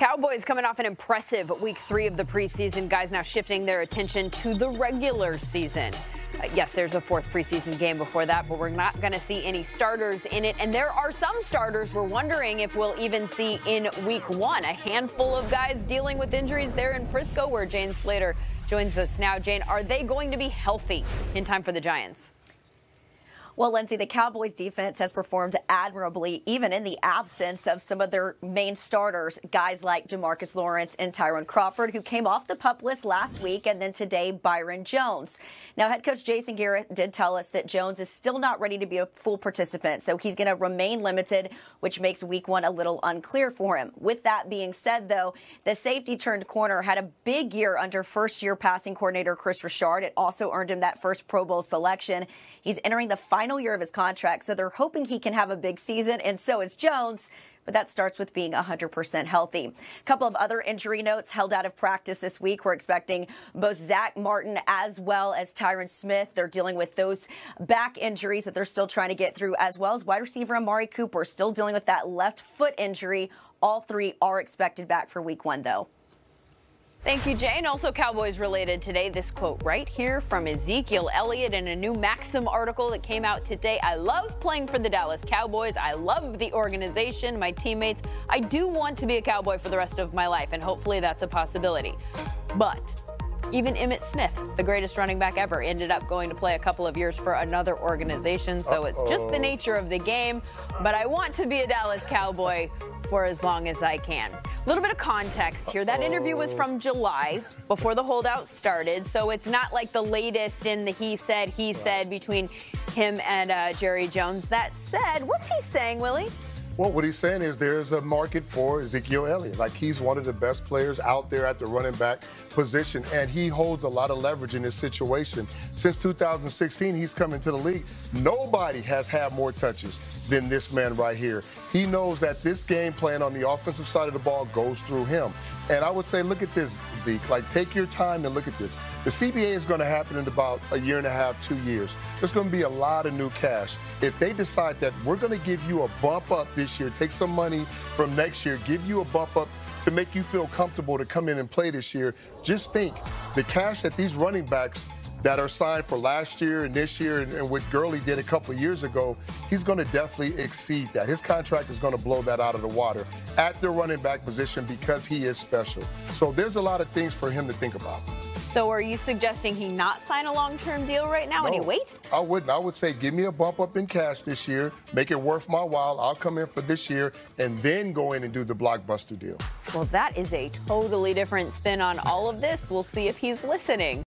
Cowboys coming off an impressive week 3 of the preseason. Guys now shifting their attention to the regular season. Yes, there's a 4th preseason game before that, but we're not going to see any starters in it. And there are some starters we're wondering if we'll even see in week 1. A handful of guys dealing with injuries there in Frisco, where Jane Slater joins us now. Jane, are they going to be healthy in time for the Giants? Well, Lindsay, the Cowboys defense has performed admirably, even in the absence of some of their main starters, guys like Demarcus Lawrence and Tyrone Crawford, who came off the PUP list last week, and then today Byron Jones. Now, head coach Jason Garrett did tell us that Jones is still not ready to be a full participant, so he's going to remain limited, which makes week 1 a little unclear for him. With that being said, though, the safety turned corner had a big year under first-year passing coordinator Chris Richard. It also earned him that first Pro Bowl selection. He's entering the final year of his contract, so they're hoping he can have a big season, and so is Jones. But that starts with being 100% healthy. A couple of other injury notes held out of practice this week. We're expecting both Zach Martin as well as Tyron Smith. They're dealing with those back injuries that they're still trying to get through, as well as wide receiver Amari Cooper still dealing with that left foot injury. All 3 are expected back for week 1, though. Thank you, Jane. Also Cowboys related today, this quote right here from Ezekiel Elliott in a new Maxim article that came out today. I love playing for the Dallas Cowboys. I love the organization, my teammates. I do want to be a Cowboy for the rest of my life, and hopefully that's a possibility. But even Emmitt Smith, the greatest running back ever, ended up going to play a couple of years for another organization. So it's just the nature of the game. But I want to be a Dallas Cowboy for as long as I can. A little bit of context here. That interview was from July, before the holdout started, so it's not like the latest in the he said between him and Jerry Jones. That said, what's he saying, Willie? Well, what he's saying is there's a market for Ezekiel Elliott. Like, he's one of the best players out there at the running back position, and he holds a lot of leverage in this situation. Since 2016, he's come into the league. Nobody has had more touches than this man right here. He knows that this game plan on the offensive side of the ball goes through him. And I would say, look at this, Zeke. Like, take your time and look at this. The CBA is going to happen in about a year and a half, 2 years. There's going to be a lot of new cash. If they decide that we're going to give you a bump up this year, take some money from next year, give you a bump up to make you feel comfortable to come in and play this year, just think the cash that these running backs that are signed for last year and this year and what Gurley did a couple of years ago, he's going to definitely exceed that. His contract is going to blow that out of the water at the running back position because he is special. So there's a lot of things for him to think about. So are you suggesting he not sign a long-term deal right now and he wait? I wouldn't. I would say give me a bump up in cash this year, make it worth my while. I'll come in for this year and then go in and do the blockbuster deal. Well, that is a totally different spin on all of this. We'll see if he's listening.